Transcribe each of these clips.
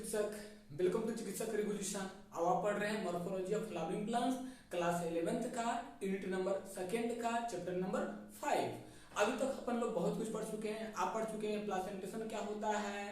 चिकित्सक, welcome to चिकित्सक revolution. अब आप पढ़ रहे हैं morphology of flowering plants, class 11th का यूनिट नंबर 2 का चैप्टर नंबर 5। अभी तक अपन लोग बहुत कुछ पढ़ चुके हैं। आप पढ़ चुके हैं प्लासेंटेशन क्या होता है,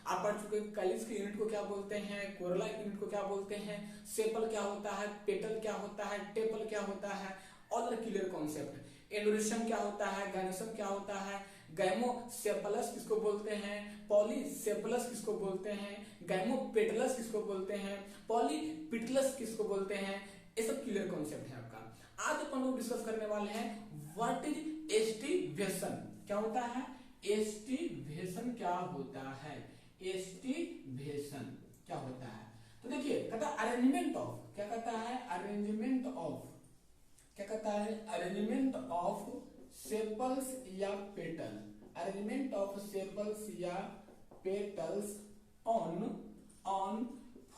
आप पढ़ चुके हैं कैलिस के यूनिट को क्या बोलते हैं, कोरोला के यूनिट को क्या बोलते हैं, सेपल क्या होता है, पेटल क्या होता है, टेपल क्या होता है, ऑल क्लियर कॉन्सेप्ट। एंडोरिशम क्या होता है, गाइनोसम क्या होता है, गैमोसेफलस किसको बोलते हैं, पॉलीसेफलस किसको बोलते हैं, गैमोपेटलस किसको बोलते हैं, पॉलीपिटलस किसको बोलते हैं, ये सब क्लियर कॉन्सेप्ट है आपका। आज अपन लोग डिस्कस करने वाले हैं व्हाट इज एस्टिवेशन, क्या होता है, एस्टिवेशन क्या होता है, एस्टिवेशन क्या होता है। तो देखिए कहता है अरेंजमेंट ऑफ, क्या कहता है, अरेंजमेंट ऑफ, क्या कहता है, अरेंजमेंट ऑफ सेपल्स या पेटल, अरेंजमेंट ऑफ सेपल्स या petals on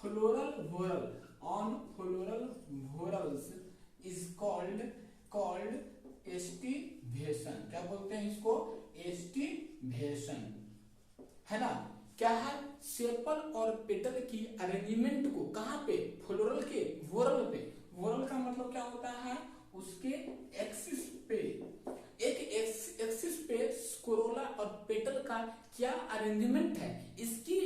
floral whorl, on floral whorls is called aestivation. क्या बोलते हैं इसको, एस्टिवेशन, है ना। क्या है, सेपल और पेटल की अरेंजमेंट को कहां पे, फ्लोरल के वोरल पे। वोरल का मतलब क्या होता है, उसके एक्सिस पे, एक एक्सिस पे कोरोला और पेटल का क्या अरेंजमेंट है, इसकी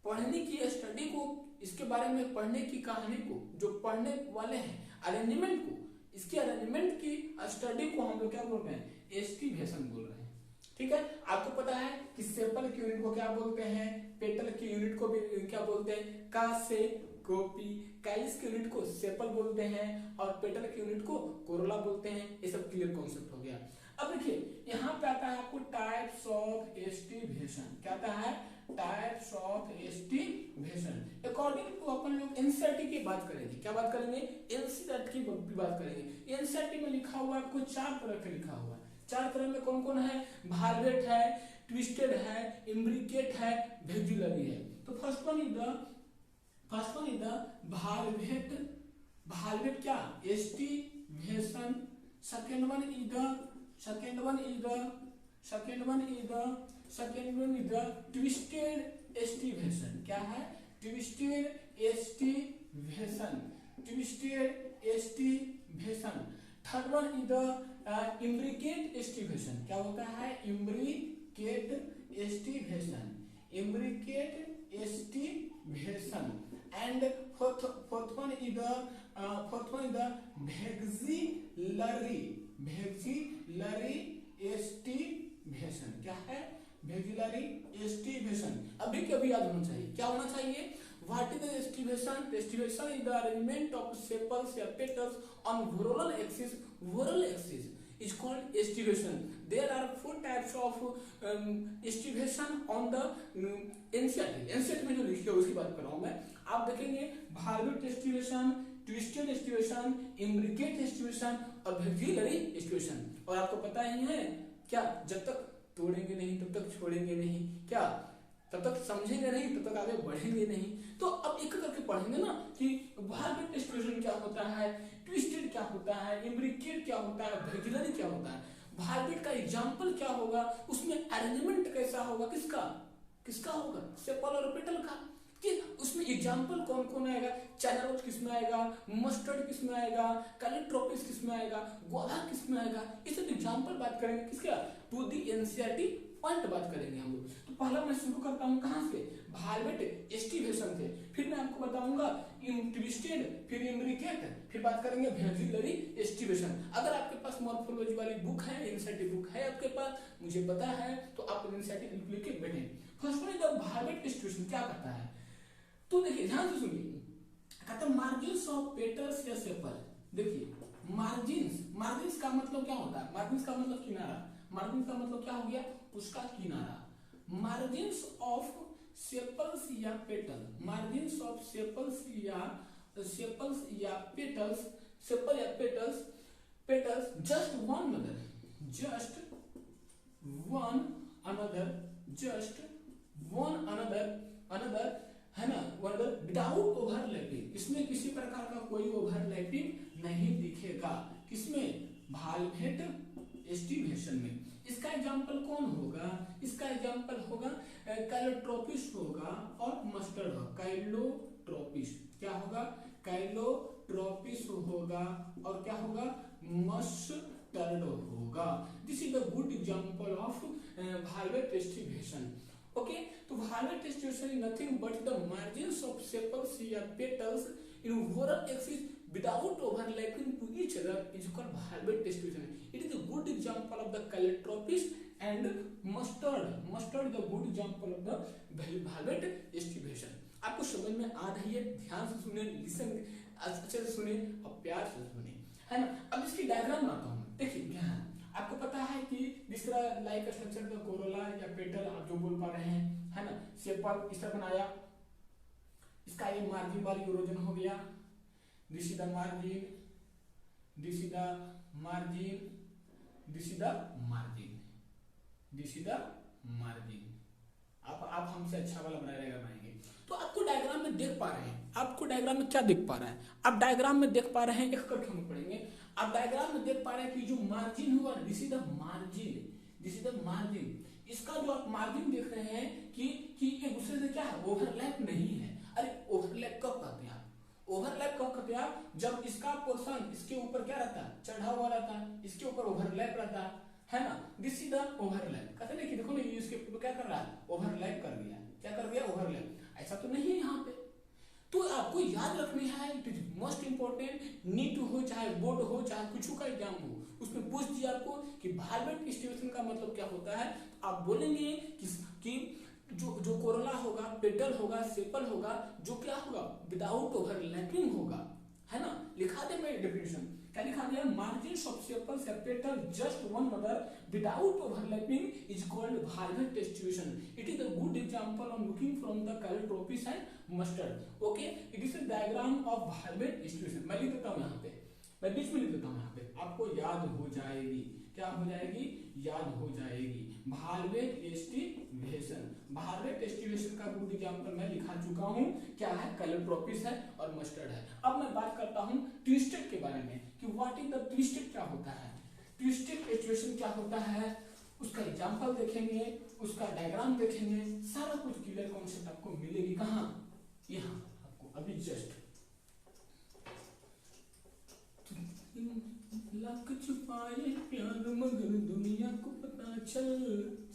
पढ़ने की स्टडी को, इसके बारे में पढ़ने की कहानी को, जो पढ़ने वाले हैं अरेंजमेंट को, इसकी अरेंजमेंट की स्टडी को हम लोग क्या बोल रहे हैं, एस्टिवेशन बोल रहे हैं। ठीक है, आपको पता है कि सेपल की यूनिट को क्या बोलते हैं, पेटल की यूनिट को भी क्या बोलते हैं, का से कॉपी, कैलिस की यूनिट को सेपल बोलते हैं और पेटल की यूनिट को कोरोला बोलते हैं। ये सब क्लियर कॉन्सेप्ट हो गया। अब देखिए यहाँ पे आता है आपको टाइप्स ऑफ एस्टिवेशन, क्या आता है, types of aestivation. According to अपन लोग एनसीईआरटी की बात करेंगे, क्या बात करेंगे, एनसीईआरटी की बात करेंगे। एनसीईआरटी में लिखा हुआ है कुछ 4 तरह के लिखा हुआ है। 4 तरह में कौन कौन है, भार्वेट है, ट्विस्टेड है, इम्ब्रिकेट है, वेक्जुलरी है। तो first one is the valvate, valvate क्या, aestivation. Second one is the twisted aestivation, क्या है, twisted aestivation, twisted aestivation. Third one is the imbricate aestivation, क्या होता है, imbricate aestivation, imbricate aestivation. And fourth one is the vexillary aestivation, क्या है, वेक्जुलरी aestivation. अभी कभी याद होना चाहिए, क्या होना चाहिए, what is the aestivation, aestivation is the arrangement of sepals या petals on whorl axis, whorl axis is called estivation. There are 4 types of estivation on the NCERT में जो लिखी है उसकी बात कर रहा हूँ मैं। आप देखेंगे valvate aestivation, twisted aestivation, imbricate aestivation और वेक्जुलरी एस्टिवेशन। और आपको पता ही है क्या, जब तक तोड़ेंगे नहीं तब तक छोड़ेंगे नहीं, क्या तब तक समझेंगे नहीं तब तक आगे बढ़ेंगे नहीं। तो अब एक करके पढ़ेंगे ना कि भार्वेट एस्टिवेशन क्या होता है, ट्विस्टेड क्या होता है, इम्ब्रिकेट क्या होता है, वेक्जुलरी क्या होता है। भार्वेट का एग्जांपल क्या होगा, उसमें अरेंजमेंट कैसा होगा, किसका होगा, सेपल और पेटल का, कि उसमें एग्जांपल कौन कौन आएगा, चैनरोज किसमें आएगा, मस्टर्ड किसमें आएगा, कैलिट्रोपिस किसमें आएगा, गुआवा किसमें आएगा। इस सब एग्जांपल बात करेंगे किसका, टू दी एनसीईआरटी पॉइंट बात करेंगे हम लोग। तो पहला मैं शुरू करता हूँ कहां से, भार्वेट एस्टिवेशन से, फिर मैं आपको बताऊंगा ट्विस्टेड, फिर इम्ब्रिकेट, फिर बात करेंगे वेक्जुलरी एस्टिवेशन। अगर आपके पास मॉर्फोलॉजी वाली बुक है, एनसीईआरटी बुक है आपके पास, मुझे पता है, तो आप एनसीईआरटी लेके बैठे। फर्स्ट वन द भार्वेट एस्टिवेशन क्या करता है, तो देखिए ध्यान से सुनिए, कहता है मार्जिन्स ऑफ पेटल्स या सेपल। देखिए मार्जिन्स का मतलब क्या होता है, मार्जिन्स का मतलब किनारा, मार्जिन का मतलब क्या हो गया, उसका किनारा। मार्जिन्स ऑफ सेपल्स या पेटल, मार्जिन्स ऑफ सेपल्स या पेटल्स, सेपल या पेटल्स जस्ट वन अनदर है ना, विदाउट ओवरलैपिंग, इसमें किसी प्रकार का कोई ओवरलैपिंग नहीं दिखेगा, किसमें, भार्वेट एस्टिवेशन में। इसका एग्जांपल कौन होगा, इसका एग्जाम्पल होगा कैलोट्रोपिस होगा और मस्टर्ड होगा। कैलोट्रोपिस क्या होगा, कैलोट्रोपिस होगा और क्या होगा, मस्टर्ड होगा। This is the good example of valvate aestivation. Okay, तो valvate aestivation is nothing but the margins of sepals या petals in whorl axis without overlapping to each other is called valvate distribution. It is a good example of the calotropis and mustard. Mustard the good example of the valvate distribution. आपको समझ में आ रही है, ध्यान से सुने, listen अच्छे से सुने और प्यार से सुने, है ना। अब इसकी डायग्राम बनाता हूँ। देखिए क्या है, आपको पता है कि जिस तरह लाइक स्ट्रक्चर का कोरोला या पेटल आप जो बोल पा रहे हैं, है ना, सेपल इस तरह बनाया, इसका ये मार्जिन वाली इरोजन हो गया, this is the margin, this is the margin, this is the margin, this is the margin। आप हमसे अच्छा वाला बनाएंगे। तो आपको डायग्राम में देख पा रहे हैं, आपको डायग्राम में क्या दिख पा रहा है, आप डायग्राम में देख पा रहे हैं, एक करके हम पढ़ेंगे। आप डायग्राम में देख पा रहे हैं कि जो मार्जिन हुआ, this is the margin, this is the margin. इसका जो आप मार्जिन देख रहे हैं कि एक दूसरे से क्या है, ओवरलैप नहीं है। अरे ओवरलैप कब कहते हैं आप, ओवरलैप कब कहते हैं, जब इसका पोर्शन इसके ऊपर क्या रहता है, चढ़ा हुआ रहता है, इसके ऊपर ओवरलैप रहता है ना। This is the overlap. कहते हैं कि देखो ना, इसके ऊपर क्या कर रहा है, ओवरलैप कर दिया, क्या कर दिया, ओवरलैप। ऐसा तो नहीं है यहाँ पे। तो आपको याद रखनी है, it is most important. NEET हो चाहे बोर्ड हो चाहे कुछ का एग्जाम हो, उसमें पूछ दिया आपको कि वाल्वेट डिस्ट्रीब्यूशन का मतलब क्या होता है, आप बोलेंगे कि जो कोरोला होगा, पेटल होगा, सेपल होगा, जो क्या होगा, विदाउट ओवरलैपिंग होगा, है ना। लिखा दे मैं डेफिनेशन, क्या लिखा दिया, मार्जिन्स ऑफ सेपल्स या petal just one another without overlapping is called valvate distribution. It is a good example on looking from the Calotropis and mustard. Okay, it is a diagram of valvate distribution. मैं लिख देता हूँ यहाँ पे, मैं बीच में लिख देता हूँ यहाँ पे, आपको याद हो जाएगी, क्या हो जाएगी, याद हो जाएगी। वाल्वेट डिस्ट्रीब्यूशन, वाल्वेट डिस्ट्रीब्यूशन का गुड एग्जांपल मैं लिखा चुका हूँ, क्या है, कैलोट्रोपिस है और मस्टर्ड है। अब मैं बात करता हूँ ट्विस्टेड के बारे में कि व्हाट इज द ट्विस्टेड, क्या होता है, ट्विस्टेड डिस्ट्रीब्यूशन क्या होता है, उसका एग्जांपल देखेंगे, उसका डायग्राम देखेंगे, सारा कुछ क्लियर कॉन्सेप्ट आपको मिलेगी। कहाँ, यहाँ आपको अभी जस्ट लक छुपाए प्यार मगर दुनिया को पता चल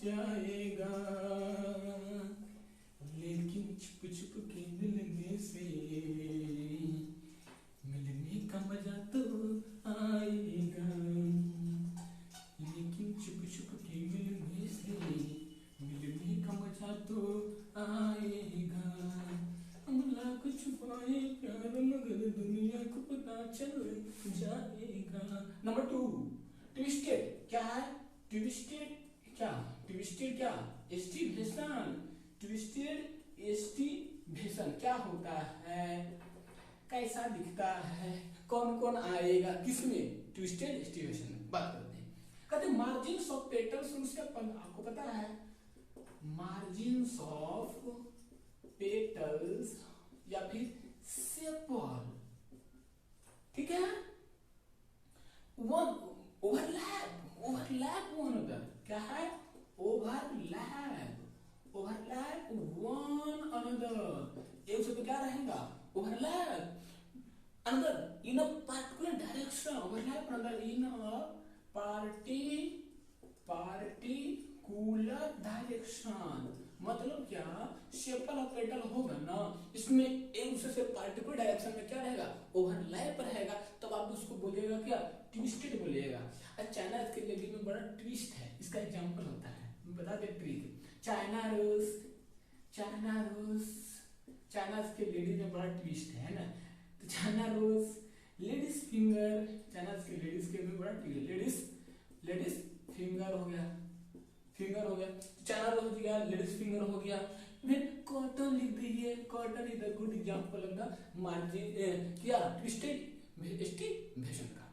जाएगा, लेकिन छुप छुप के मिलने से मिलने का मजा तो आएगा, लेकिन छुप छुप के मिलने से मिलने का मजा तो आएगा, लाख छुपाए प्यार मगर दुनिया को पता चल जाएगा। नंबर 2, ट्विस्टेड क्या है, ट्विस्टेड क्या, ट्विस्टेड क्या, एस्टिवेशन, ट्विस्टेड एस्टिवेशन क्या होता है, कैसा दिखता है, कौन कौन आएगा किसमें, ट्विस्टेड एस्टिवेशन। बात करते हैं, कहते हैं मार्जिन्स ऑफ पेटल्स, उनसे आपको पता है मार्जिन्स ऑफ पेटल्स या फिर सेपल, ठीक है, one overlap, overlap one another, क्या है, ओवरलैप, ओवरलैप वन अनदर, एक शब्द क्या रहेगा, overlap another in a particular direction, overlap another in a particular direction. मतलब क्या, सेपल और पेटल होगा ना, इसमें एक दूसरे से पार्टिकुलर डायरेक्शन में क्या रहेगा, ओवरलैप रहेगा, तब आप उसको बोलिएगा क्या, ट्विस्टेड बोलिएगा। अच्छा, चाइना के लेडी में बड़ा ट्विस्ट है, इसका एग्जांपल होता है, मैं बता दे trick, China rose, China rose, China के लेडी में बड़ा ट्विस्ट है ना। तो China rose, ladies finger, China के लेडीज के में बड़ा ट्विस्ट, लेडीज फिंगर हो गया, फिंगर हो गया, चाइना रोज हो गया, लेडीज फिंगर हो गया। फिर कॉटन लिख दीजिए, cotton is a good example of the margin, क्या, ट्विस्टेड एस्टिवेशन का।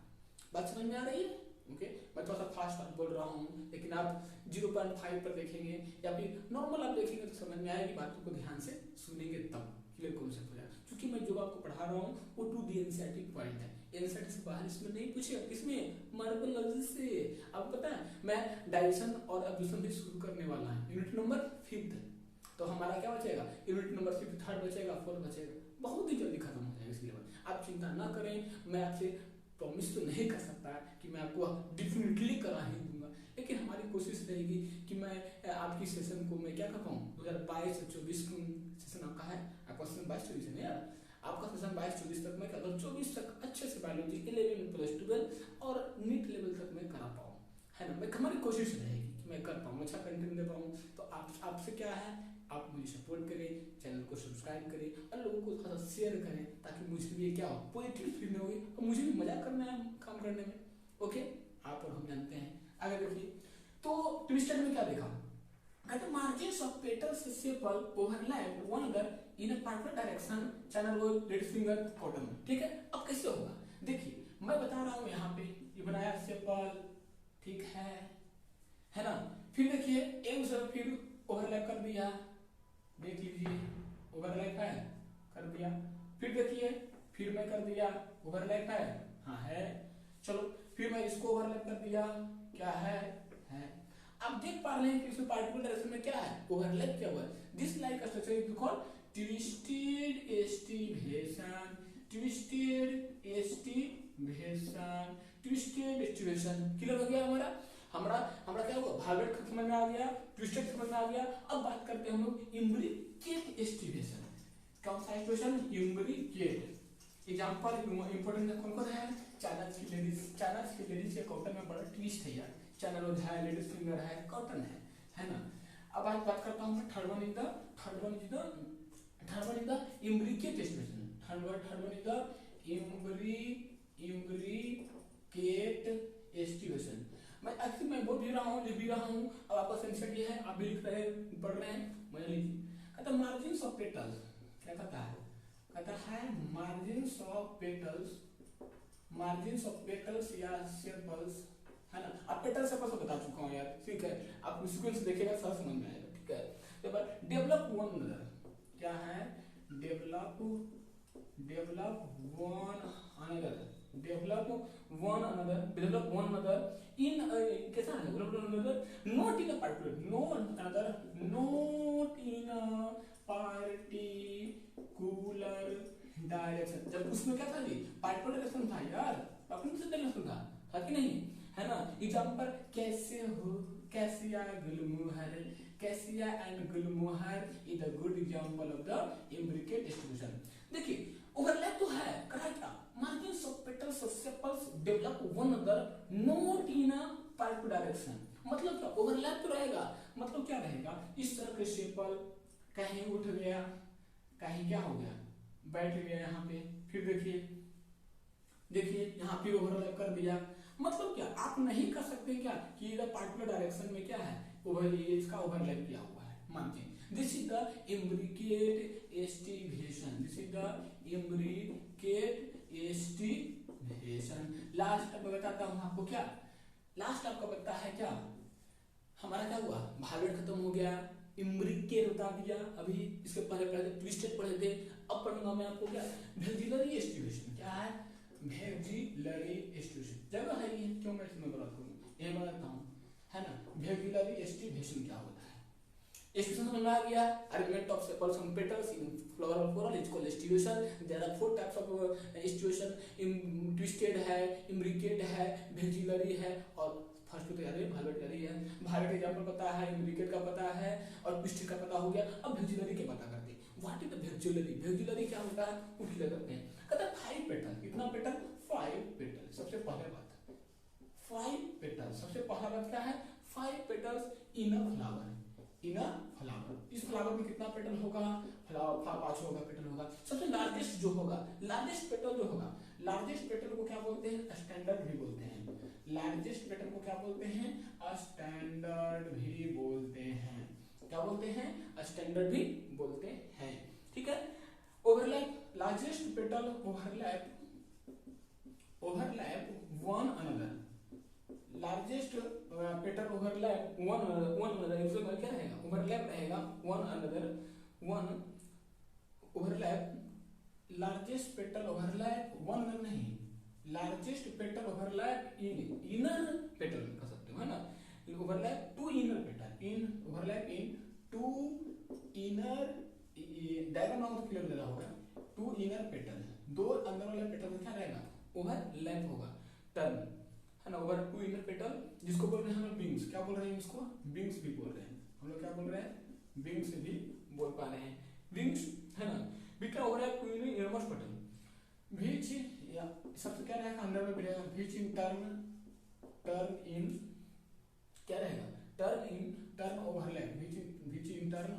बात समझ में आ रही है, ओके। मैं थोड़ा सा फास्ट बोल रहा हूँ, लेकिन आप 0.5 पर देखेंगे या फिर नॉर्मल आप देखेंगे तो समझ में आएगी, बातों को ध्यान से सुनेंगे तब क्लियर कॉन्सेप्ट हो जाएगा। क्योंकि मैं जो आपको पढ़ा रहा हूँ वो 2D एनसीईआरटी पॉइंट है, एनसीईआरटी से बाहर इसमें नहीं पूछेगा, किसमें, मॉर्फोलॉजी से। अब पता है मैं डाइजेशन और एब्जॉर्प्शन भी शुरू करने वाला है, यूनिट नंबर 5। तो हमारा क्या बचेगा, यूनिट नंबर 6 3rd बचेगा, 4th बचेगा, बहुत ही जल्दी खत्म हो जाएगा सिलेबस। आप चिंता ना करें, मैं आपसे प्रॉमिस तो नहीं कर सकता कि मैं आपको डिफिनेटली करा ही दूंगा, लेकिन हमारी कोशिश रहेगी कि मैं आपकी सेशन को मैं क्या कर पाऊँ। 2022-24 सेशन आपका है, आपका सेशन 22-24 है ना यार, आपका सेशन 22-24 तक मैं क्या करूँ, 24 तक अच्छे से बायोलॉजी 11 प्लस 12 और नीट लेवल तक मैं करा पाऊँ, है ना। मैं हमारी कोशिश रहेगी कि मैं कर पाऊँ, अच्छा कंटेंट दे पाऊँ। तो आपसे क्या है, आप मुझे सपोर्ट करें, चैनल को सब्सक्राइब करें और लोगों को थोड़ा सा शेयर करें, ताकि मुझे भी क्या हो, पॉजिटिव फील होगी और मुझे भी मजा करना है काम करने में। ओके, आप और हम जानते हैं। आगे देखिए, तो ट्विस्टेड में क्या देखा, कहते margins of petals sepal overlap one another in a particular direction, channel को लेडीज फिंगर कॉटन। ठीक है, अब कैसे होगा, देखिए मैं बता रहा हूँ यहाँ पे ये बनाया सेपल, ठीक है ना। फिर देखिए एक दूसरे फिर ओवरलैप कर दिया, देख लीजिए ओवरलैप है, कर दिया। फिर देखिए फिर मैं कर दिया, ओवरलैप है, हाँ है। चलो फिर मैं इसको ओवरलैप कर दिया, क्या है। आप देख पा रहे हैं कि इसमें पार्टिकुलर डायरेक्शन में क्या है, ओवरलैप क्या हुआ है। This like structure is called twisted aestivation, twisted aestivation, twisted aestivation. Clear हो गया हमारा हमारा क्या हुआ, भावेट समझ में आ गया, ट्विस्टेड समझ में आ गया। अब बात करते हैं हम लोग इम्ब्रिकेट एस्टिवेशन। कौन सा एस्टिवेशन, इम्ब्रिकेट। एग्जांपल इंपॉर्टेंट कौन कौन है, चाइनाज की लेडीज के कॉटन में बड़ा ट्विस्ट है यार, चैनल है, लेडीज फिंगर है, कॉटन है ना। अब आज बात करता हूँ मैं third one is the imbricate aestivation. Third one is the imbricate aestivation. मैं बोल भी रहा हूँ, लिख भी रहा हूँ। अब आपका सेंसर ये है, आप भी लिख रहे हैं, पढ़ रहे हैं, मजा लीजिए। कहता मार्जिन्स ऑफ पेटल्स, क्या कहता है मार्जिन्स ऑफ पेटल्स या सेपल्स, है ना। अब पेटल से बता चुका हूँ यार, ठीक है, आप सीक्वेंस देखेगा सब समझ में आएगा, ठीक है। तो डेवलप वन अनदर, क्या है, डेवलप वन अनदर इन कैसा है, not in a particular direction. जब उसमें क्या था जी, पार्टिकुलर डायरेक्शन था यार, पार्टिकुलर डायरेक्शन था कि नहीं, है ना। एग्जांपल कैसे हो, cassia and Gulmohar is the good example of the imbricate distribution. देखिए ओवरलैप तो है, कहा क्या, margins of petals of sepals develop one another not in a particular direction. मतलब क्या, ओवरलैप तो रहेगा, मतलब क्या रहेगा, इस तरह के सेपल कहीं उठ गया, कहीं क्या हो गया, बैठ गया यहाँ पे। फिर देखिए यहाँ पे ओवरलैप कर दिया। मतलब क्या, आप नहीं कर सकते क्या कि इधर पार्टिकुलर डायरेक्शन में क्या है, इसका ओवरलैप किया हुआ है, मानते। This is the imbricate aestivation, last अब बताता हूँ आपको, क्या लास्ट आपका बता है, क्या हमारा क्या हुआ, भावेट खत्म हो गया, इम्ब्रिकेट बता दिया। अभी इसके पहले ट्विस्टेड पढ़े थे। अब पढ़ूंगा मैं आपको क्या, वेक्सिलरी एस्टिवेशन। क्या है, वेक्सिलरी एस्टिवेशन, जगह है ये, क्यों मैं इसमें बात करूँ, ये बताता हूँ, है ना। वेक्सिलरी एस्टिवेशन क्या होता है, एस्टिवेशन समझ में आ गया। Arrangement of sepals on petals in floral is called aestivation. There are 4 types of aestivation, twisted है, इम्ब्रिकेट है, वेक्सिलरी है, और फर्स्ट तो यार भावेट यारी है। भावेट एग्जांपल पता है, इम्ब्रिकेट का पता है और ट्विस्टेड का पता हो गया। अब वेक्सिलरी के पता करते हैं। What is the vexillary, vexillary क्या होता है, वो क्लियर करते हैं। कहता है 5 पेटल, कितना पेटल, 5 पेटल। सबसे पहले बात 5 पेटल, सबसे पहला बात क्या है, 5 पेटल्स इन अ फ्लावर, इन अ फ्लावर। इस फ्लावर में कितना पेटल होगा, फ्लावर 5 होगा, पेटल होगा। सबसे लार्जेस्ट जो होगा, लार्जेस्ट पेटल जो होगा, लार्जेस्ट पेटल को क्या बोलते हैं, स्टैंडर्ड भी बोलते हैं। लार्जेस्ट पेटल को क्या बोलते हैं, स्टैंडर्ड भी बोलते हैं। क्या बोलते हैं, स्टैंडर्ड भी बोलते हैं, ठीक है। Overlap, largest petal overlap one another, largest petal overlap one another. इसमें क्या रहेगा, ओवरलैप रहेगा one another, one overlap, largest petal overlap one another नहीं, largest petal overlap in inner petal कह सकते हो, है ना, overlap to inner petal in overlap in to inner, diagram ना तो क्लियर दे रहा होगा, टू इनर पेटल, दो अंदर वाले पेटल में क्या रहेगा, ओवरलैप होगा, टर्न, है ना, ओवर टू इनर पेटल, जिसको बोल रहे हैं हम लोग विंग्स, क्या बोल रहे हैं इसको, विंग्स भी बोल रहे हैं हम लोग, क्या बोल रहे हैं, विंग्स भी बोल पा रहे हैं, विंग्स, है ना, between overlap to innermost petal, which या सबसे क्या रहेगा अंदर में रहेगा, व्हिच इन टर्न इन क्या रहेगा, turn overlap, which in turn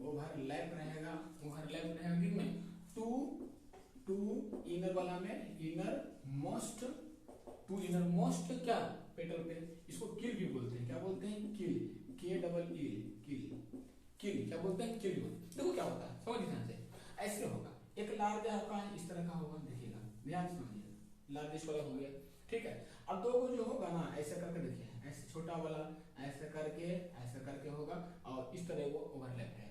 overlap रहेगा विंग में टू इनर वाला में इनर मोस्ट क्या पेटल पे, इसको किल भी बोलते हैं, क्या बोलते हैं, किल, के डबल किल, क्या बोलते हैं, किल। देखो क्या होता है, समझ ध्यान से, ऐसे होगा, एक लार्ज आपका इस तरह का होगा, देखिएगा ध्यान से समझिए, लार्जेस्ट वाला हो गया, ठीक है। अब दो को जो होगा ना ऐसे करके देखिए, ऐसे छोटा वाला ऐसे करके होगा और इस तरह वो ओवरलैप है।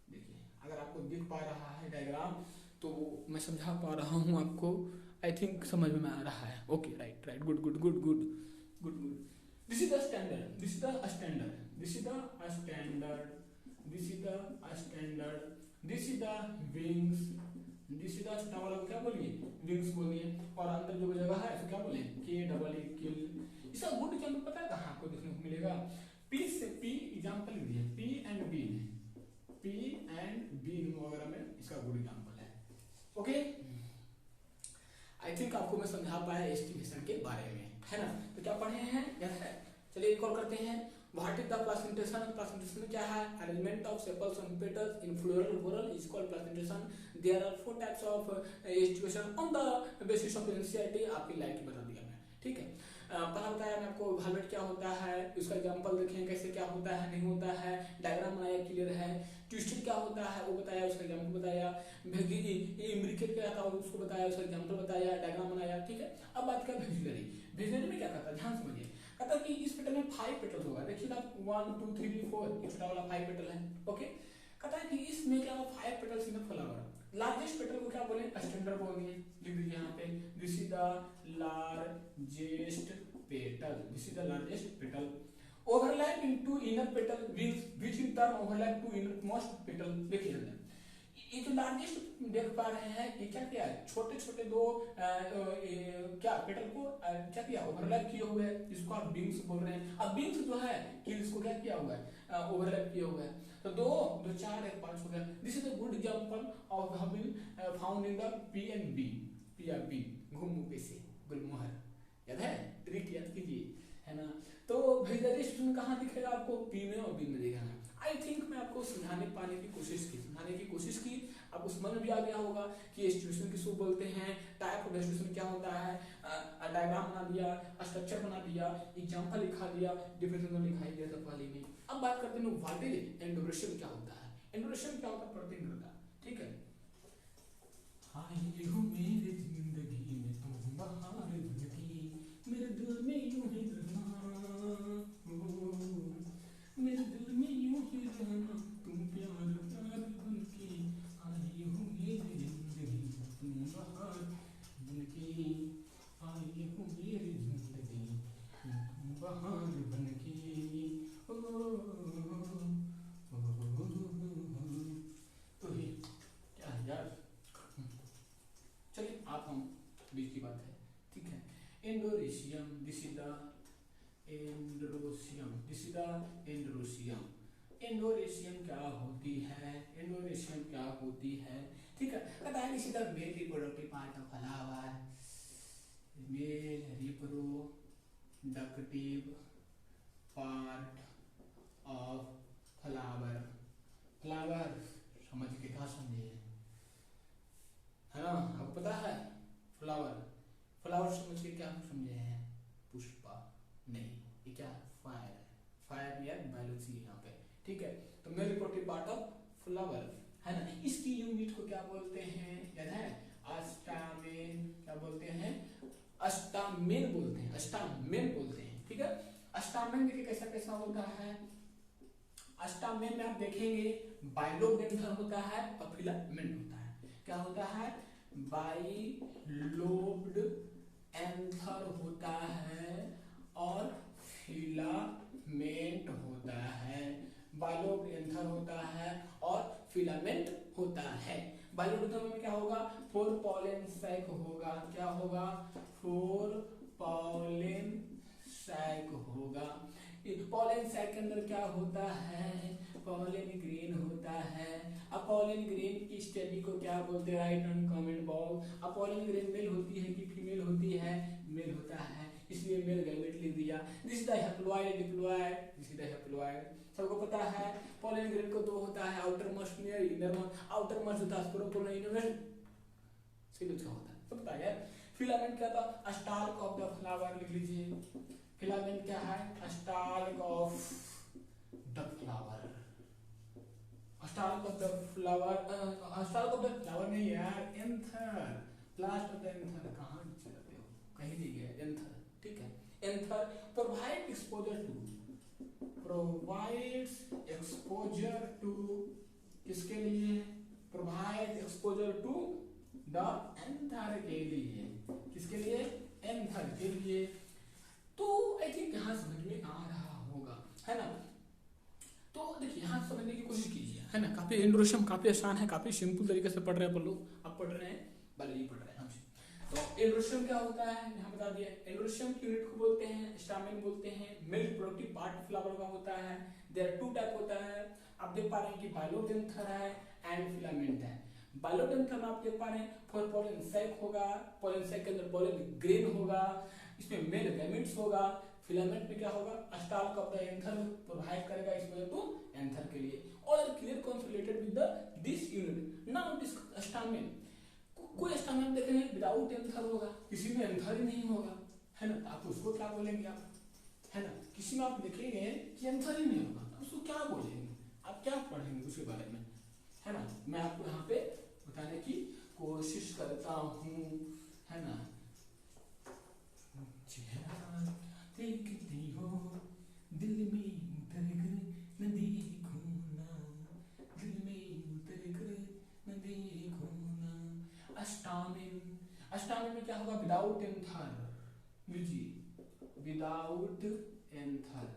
देखिए अगर आपको दिख पा रहा है डायग्राम तो मैं समझा पा रहा हूँ आपको, आई थिंक समझ में आ रहा है, okay right, good. This is the standard, this is the wings, this is the छोटा वाला को क्या बोलिए, विंग्स बोलिए, और अंदर जो जगह है इसको क्या बोले, के डबल ए किल। इसका गुड एग्जांपल पता है कहाँ आपको देखने को मिलेगा, पी से पी एग्जांपल लिख दिए, पी एंड बीन वगैरह में इसका गुड एग्जांपल है, ओके। आई थिंक आपको मैं समझा पाया एस्टिमेशन के बारे में, है ना। तो क्या पढ़े हैं, याद है, चलिए एक और करते हैं। व्हाट इज द प्लासेंटेशन में क्या है, arrangement of sepals on petals in floral whorl is called placentation. There are 4 types of estimation on the basis of NCERT, आपकी लाइक बता दिया मैं, ठीक है। पहला बताया मैं आपको वाल्वेट क्या होता है, उसका एग्जांपल देखें कैसे क्या होता है नहीं होता है, डायग्राम बनाया क्लियर है। ट्विस्टेड क्या होता है वो बताया, उसका एग्जांपल बताया। इम्ब्रिकेट क्या था उसको बताया, उसका एग्जांपल बताया, डायग्राम बनाया, ठीक है। अब बात करें वेक्सिलरी में क्या करता है, ध्यान समझिए। कहता है कि इस पेटल में 5 पेटल होगा, देखिएगा 1 2 3 4, ये छोटा वाला 5 पेटल है, ओके। कहता है कि इसमें क्या 5 petals in the flower. Largest petal को क्या बोले, स्टैंडर्ड बोल दिए, लिख दीजिए यहाँ पे, this is the largest petal, overlap into inner petal wings which in turn overlap to inner most petal. देखिए ये जो लार्जेस्ट देख पा रहे हैं ये क्या किया है, छोटे छोटे दो क्या पेटल को क्या किया, ओवरलैप किए हुए हैं, इसको आप विंग्स बोल रहे हैं। अब विंग्स जो है किल्स को क्या किया हुआ है, ओवरलैप किया हुआ है, तो दो 4 1 5 हो गया। This is a good example of have been found in the P and B, P या बी, घुम पे से गुलमोहर, याद है, ट्रिक याद कीजिए, है ना। तो वेजिटेशन कहाँ दिखेगा आपको, पी में और बी में दिखेगा। आई थिंक मैं आपको समझाने की कोशिश की, आपको समझ में भी आ गया होगा कि एस्टिमेशन किसको बोलते हैं, टाइप ऑफ एस्टिमेशन क्या होता है, डायग्राम बना दिया, स्ट्रक्चर बना दिया, एग्जांपल लिखा दिया, डिफरेंशियल लिखा दिया सब वाले में। अब बात करते हैं व्हाट इज एंडोरेशन, क्या होता है एंडोरेशन, क्या होता है प्रतिनिधित्व, ठीक है। हाय हो मेरे जिंदगी में तुम बहार बनकी, मेरे दिल में यूं ही रहना, मेरे दिल में यूं ही रहना, तुम प्यार बनकी, आई हो मेरी जिंदगी में तुम बहार बनकी, आई हो मेरी जिंदगी में तुम बहार बनकी, तो ही क्या यार, चलिए आप हम बीच की बात है, ठीक है। एंडोरेशियम, दिस इज द एंडोरेशियम क्या होती है, ठीक है। कहता है this is the male reproductive part of flower, male reproductive part of flower समझ के क्या समझे, है ना, आपको पता है फ्लावर समझ के क्या समझे हैं, पुष्पा नहीं, ये क्या फायर या बायोलॉजी यहाँ पे, ठीक है। तो male reproductive part of flower, है ना। इसकी यूनिट को क्या बोलते हैं, याद है, अस्टामेन, क्या बोलते हैं, अस्टामेन बोलते हैं, ठीक है। अस्टामेन देखिए कैसा होता है, अस्टामेन में आप देखेंगे बाइलोडेंड्रन होता है और फिलामेंट होता है, क्या होता है, बाइलोब्ड एंथर होता है और फिलामेंट होता है। बाइलोब्ड एंथर होता है और फिलामेंट होता है। बाइलोब्ड में क्या होगा? 4 पॉलन सैक होगा। क्या होगा? 4 पॉलन सैक होगा। पॉलन सैक के अंदर क्या होता है? पॉलन ग्रेन होता है। अब पॉलन ग्रेन की स्टडी को क्या बोलते हैं? Right on comment box. अब पॉलन ग्रेन मेल होती है कि फीमेल होती है? मेल होता है, इसलिए मेल गैमेट लिख दिया। This is the haploid, diploid, this is the haploid. सबको पता है पॉलन ग्रेन को 2 होता है, आउटर मोस्ट में, इनर मोस्ट। आउटर मोस्ट होता है स्पोरोपोल, इनर मोस्ट सिर्फ क्या होता है सब पता है। फिलामेंट क्या था? स्टार्क ऑफ द फ्लावर लिख लीजिए। फिलामेंट क्या है? Stalk of the flower. Stalk of the flower, stalk of the flower नहीं यार, anther, last of the anther. कहां चलते हो? कहीं नहीं गए। एंथर, ठीक है। Anther provide exposure to, provides exposure to, किसके लिए? Provide exposure to the anther के लिए। किसके लिए? एंथर के लिए। तो आई थिंक यहां समझ में आ रहा होगा, है ना? तो देखिए यहां समझने की कोशिश कीजिए, है ना? काफी इंट्रोडक्शन काफी आसान है, काफी सिंपल तरीके से पढ़ रहे हैं अपन लोग। आप पढ़ रहे हैं, बायोलॉजी पढ़ रहे हैं हमसे। तो इंट्रोडक्शन क्या होता है यहाँ बता दिया। इंट्रोडक्शन की यूनिट को बोलते हैं स्टामेन बोलते हैं। मेल प्रोडक्टिव पार्ट फ्लावर का होता है। देयर 2 टाइप होता है। आप देख पा रहे हैं कि बाइलोब्ड एंथर है एंड फिलामेंट है। बाइलोब्ड एंथर में आप देख पा रहे हैं 4 पॉलन सैक होगा। पॉलन सैक के अंदर पॉलन ग्रेन होगा, इसमें मेल गैमेट्स होगा। फिलामेंट में क्या होगा? Stalk of the anther provide करेगा एक्सपोजर टू एंथर के लिए। All are clear concept related with the this unit. Now this stamen, कोई स्टामेन देखेंगे विदाउट एंथर होगा, किसी में एंथर ही नहीं होगा, है ना? आप उसको क्या बोलेंगे आप, है ना? किसी में आप देखेंगे कि एंथर ही नहीं होगा, उसको क्या बोलेंगे? आप क्या पढ़ेंगे उसके बारे में, है ना? मैं आपको यहाँ पे बताने की कोशिश करता हूँ, है ना? देखती हो दिल में उतर कर न देखो ना, दिल में उतर कर न देखो ना। स्टामेन, स्टामेन में क्या होगा? Without anther. लीजिए, विदाउट एंथर,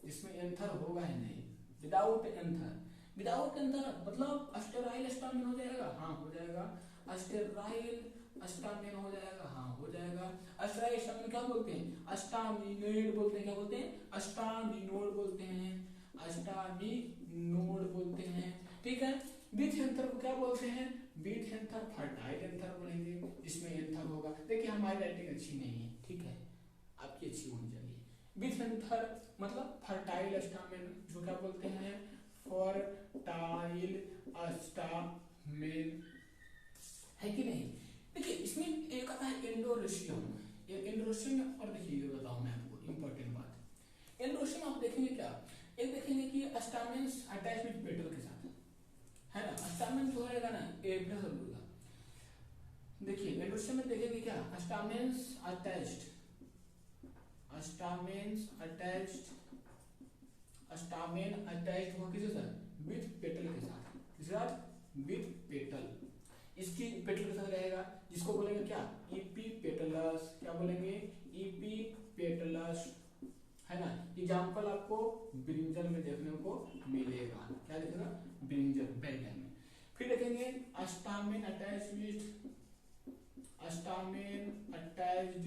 इसमें एंथर होगा ही नहीं। विदाउट एंथर, विदाउट एंथर मतलब स्टेराइल स्टामेन हो जाएगा। हाँ हो जाएगा। स्टेराइल स्टामेन हो जाएगा। हाँ हो जाएगा। स्टेराइल स्टामेन क्या बोलते हैं? स्टामिनोइड बोलते हैं। क्या बोलते हैं? स्टामिनोड बोलते हैं। स्टामिनोड बोलते हैं, ठीक है। बीथ एंथर को क्या बोलते हैं? बीथ एंथर फर्टाइल एंथर बोलेंगे, इसमें एंथर होगा। देखिए हमारी राइटिंग अच्छी नहीं है, ठीक है, आपकी अच्छी होनी चाहिए। बीथ एंथर मतलब फर्टाइल स्टामेन, जो क्या बोलते हैं? फर्टाइल स्टामेन, है कि नहीं? देखिए इसमें एक आता है एंडोरेशियम। एंडोरेशियम और देखिए ये बताऊं मैं आपको इंपॉर्टेंट बात। एंडोरेशियम आप देखेंगे क्या? एक देखेंगे कि स्टामेन्स अटैच विद पेटल के साथ, है ना? स्टामेन जो रहेगा ना एवरेज होगा। देखिए एंडोरेशियम में देखेंगे क्या? स्टामेन्स अटैच्ड, स्टामेन्स अटैच्ड, स्टामेन अटैच्ड हो किसके साथ? विद पेटल के साथ। किसके साथ? With petal. इसकी पेटल के साथ रहेगा, जिसको बोलेंगे क्या? इपीपेटलस। क्या बोलेंगे? इपीपेटलस, है ना? एग्जाम्पल आपको ब्रिंजल में देखने को मिलेगा। क्या दिखेगा? ब्रिंजल, बैगन में। फिर देखेंगे stamen attached with, stamen attached,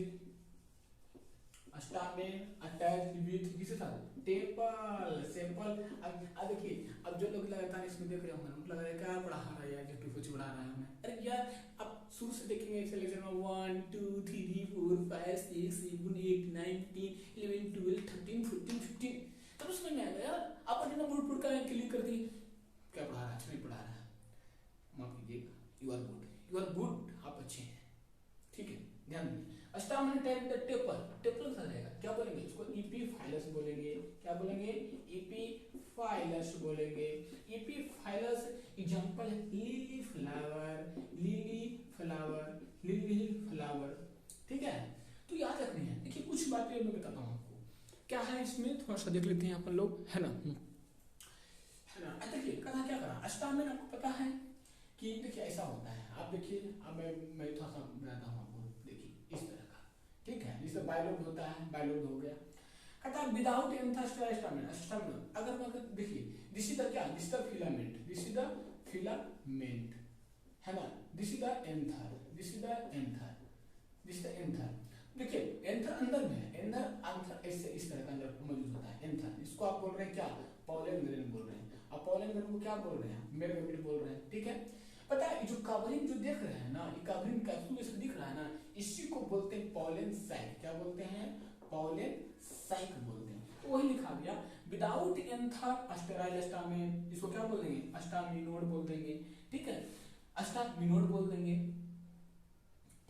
stamen attached with किसके साथ? Tepal, sepal. अब देखिए, अब जो लोग लगातार इसमें देख रहे होंगे उनको लग रहा है क्या पढ़ा रहा है यार, जो कुछ पढ़ा रहा है हमें। अरे यार अब शुरू से देखेंगे सिलेक्शन में 1 2 3 4 5 6 7 8 9 10 11 12 13 14 15, तब उसमें मैं आएगा यार। आप अपना बोर्ड पर का क्लिक कर दी, क्या पढ़ा रहा है? अच्छा नहीं पढ़ा रहा है, माफ कीजिएगा। You are good, you are good, आप अच्छे हैं, ठीक है, ध्यान दीजिए। Stamen attached with tepal, tepal का रहेगा। क्या बोलेंगे? इसको इपीफाइलस बोलेंगे। क्या बोलेंगे? इपीफाइलस बोलेंगे। इपीफाइलस एग्जांपल है lily flower, lily flower, lily flower, ठीक है। तो याद रखनी है। देखिए कुछ बातें मैं बताता हूँ आपको, क्या है इसमें थोड़ा सा देख लेते हैं अपन लोग, है ना? है ना? देखिए कहा क्या करा? स्टामेन आपको पता है कि देखिए ऐसा होता है, आप देखिए अब मैं थोड़ा सा बनाता हूँ आपको, देखिए इस तरह का, ठीक है, जिससे बायलोड होता है, बायलोड हो गया। कहता है विदाउट एंथर स्टामिना, अगर देखिए दिस इज द क्या, this is the filament, this is the filament, है ना, this is the anther, this is the anther, this is the anther. देखिए एंथर अंदर में है, एंथर ऐसे इस तरह का अंदर मौजूद होता है एंथर, इसको आप बोल रहे हैं क्या, पॉलन ग्रेन बोल रहे हैं। अब पॉलन ग्रेन को क्या बोल रहे हैं, मेगामिड बोल रहे हैं, ठीक है। पता है जो कवरिंग जो देख रहे हैं ना, ये कवरिंग कैप्सूल जैसे दिख रहा है ना, इसी को बोलते हैं पॉलन सैक। क्या बोलते हैं, पॉलन सैक बोलते हैं। तो वही लिखा गया विदाउट एंथर स्टेराइल स्टामिन, इसको क्या बोल देंगे, स्टामिनोड बोल देंगे, ठीक है, स्टामिनोड बोल देंगे,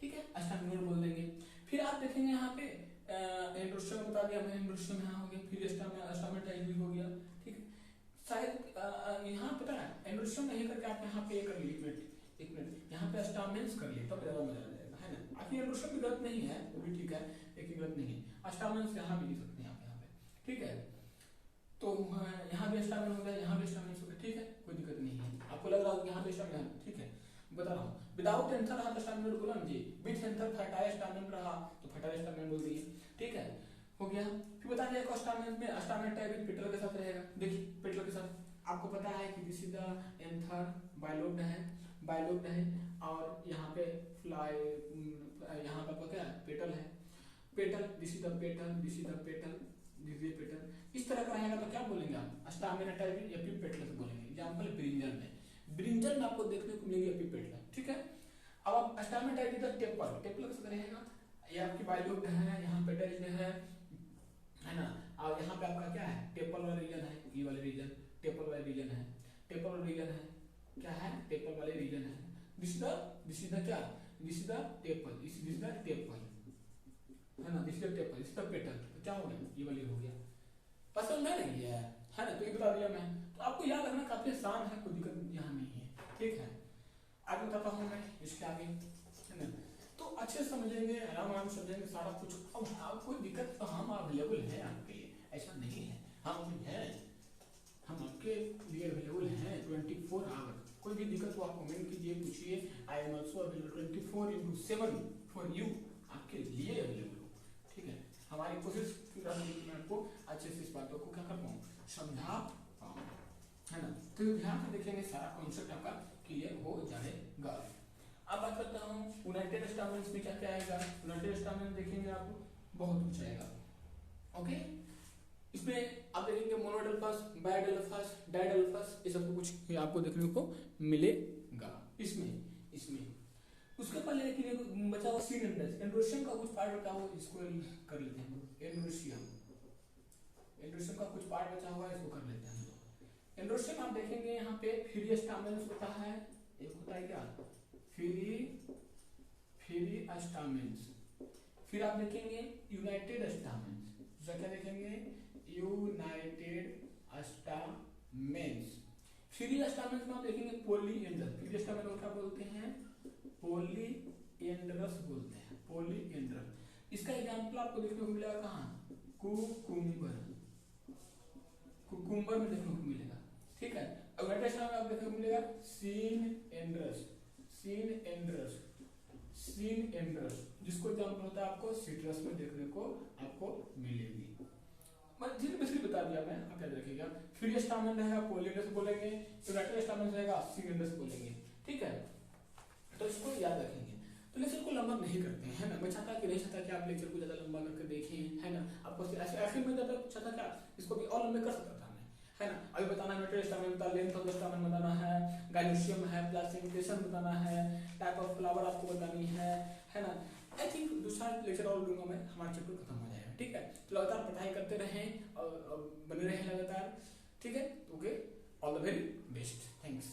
ठीक है, स्टामिनोड बोल देंगे। फिर आप देखेंगे यहाँ पे एंड्रोस्टियम बता दिया मैंने, एंड्रोस्टियम यहाँ हो गया, फिर स्टामेटाइज हो गया, ठीक है। शायद यहाँ पता है एंड्रोस्टियम नहीं करके आप यहाँ पे कर लीजिए, एक मिनट यहाँ पे स्टामेंस कर लिए तब ज्यादा मजा आ जाएगा, है ना। आखिर एंड्रोस्टियम भी गलत नहीं है, वो भी ठीक है, लेकिन गलत नहीं है। स्टामेंस यहाँ भी लिख सकते हैं आप यहाँ पे, ठीक है। तो यहाँ भी स्टामेन हो गया, यहाँ भी स्टामेंस हो गया, ठीक है, कोई दिक्कत नहीं है। आपको लग रहा है यहाँ पे स्टामेन, ठीक है, बता रहा हूँ। विदाउट एंथर रहा तो स्टामिनोड बोला जी, विथ एंथर फर्टाइल स्टामिन रहा तो फर्टाइल स्टामिन बोल दिए, ठीक है, हो गया। फिर बता दिया स्टामिन में स्टामेटाइज पेटल के साथ रहेगा, देखिए पेटल के साथ आपको पता है कि this is the anther, bilobed है, और यहाँ पे फ्लाई, यहाँ पे क्या है, पेटल है, petal, this is the petal, this is the petal, this is petal. इस तरह का रहेगा तो क्या बोलेंगे आप, स्टामिनाटाइज या फिर पेटल बोलेंगे। एग्जांपल ब्रिंजल में, ब्रिंजल में आपको देखने को मिलेगी एपिपेटल, ठीक है। अब आप स्टामेटाइज इधर टेपल, टेपल कैसे रहेगा, ये आपकी बायलोब्ड है, यहाँ पेटल है ना, और यहाँ पे आपका क्या है, टेपल वाला रीजन है, ये वाले रीजन टेपल वाला रीजन है, टेपल वाला रीजन है, क्या है, टेपल वाले रीजन है। दिस इज द क्या, this is the tepal, this is the tepal, है ना, this is the tepal, this is the petal, तो क्या हो गया, ये वाली हो गया। पसंद है नहीं है ना, तो ये बता दिया मैं, तो आपको याद रखना काफी आसान है, कोई दिक्कत यहाँ नहीं है, ठीक है। आगे बताता हूँ मैं इसके आगे, है ना, तो अच्छे समझेंगे, आराम समझेंगे सारा कुछ। अब आप कोई दिक्कत तो हम अवेलेबल है आपके लिए, ऐसा नहीं है, हम हैं, हम आपके लिए अवेलेबल हैं 24 आवर। कोई भी दिक्कत हो आप कमेंट कीजिए, पूछिए, I am also available 24/7 for you, आपके लिए अवेलेबल हो, ठीक है। हमारी कोशिश मैं आपको अच्छे से इस बातों को क्या कर पाऊँ, समझा पाऊँ, है ना। तो ध्यान से देखेंगे, सारा कॉन्सेप्ट आपका क्लियर हो जाएगा। अब बात करता हूँ यूनाइटेड स्टामिन्स में क्या क्या आएगा। यूनाइटेड स्टामिन्स देखेंगे आप बहुत कुछ आएगा, ओके। इसमें आप देखेंगे मोनोडेल्फस, बायोडेल्फस, डाइडेल्फस, ये सब कुछ आपको देखने को मिलेगा इसमें। उसके पहले देखिए बचा हुआ सीन एंड्रोस्टियम का कुछ पार्ट बचा हुआ, इसको कर लेते हैं। एंड्रोस्टियम का कुछ पार्ट बचा हुआ है, इसको कर लेते हैं। एंड्रोस्टियम आप देखेंगे यहाँ पे फ्री स्टामेन्स होता है, एक होता है क्या, फ्री स्टामेन्स। फिर आप देखेंगे यूनाइटेड स्टामेन्स, क्या देखेंगे, यूनाइटेड स्टामेन्स। फ्री स्टामेन्स में आप देखेंगे पॉलीएंड्रस, फ्री स्टामेन को क्या बोलते हैं, पॉलीएंड्रस बोलते हैं, पॉलीएंड्रस। इसका एग्जांपल आपको देखने को मिलेगा कहाँ, कुकुम्बर में देखने को मिलेगा, ठीक है। यूनाइटेड स्टामेन में आप देखने को मिलेगा सीन एंड्रस, जिसको एग्जांपल होता है आपको सिट्रस में देखने को आपको मिलेगी। बेसिकली बता दिया मैं, आप याद रखिएगा। फ्री स्टामेन रहेगा पॉलीएंड्रस बोलेंगे, यूनाइटेड स्टामेन रहेगा सीन एंड्रस बोलेंगे, ठीक है। तो इसको याद रखेंगे। तो लेक्चर को लंबा नहीं करते हैं, है ना। मैं चाहता कि नहीं चाहता कि आप लेक्चर को ज्यादा लंबा करके देखें, है ना। आपको आखिर में ज्यादा चाहता क्या, इसको भी और लंबे कर सकता था मैं, है ना। अभी बताना यूनाइटेड स्टामेन का लेंथ ऑफ द स्टामेन बताना है, गाइनोसियम है, प्लासिफिकेशन बताना है, टाइप ऑफ फ्लावर आपको बतानी है ना। आई थिंक दूसरा लेक्चर और लूंगा मैं, हमारा चैप्टर खत्म हो जाएगा, ठीक है। तो लगातार पढ़ाई करते रहें और बने रहें लगातार, ठीक है। Okay, all the very best, thanks.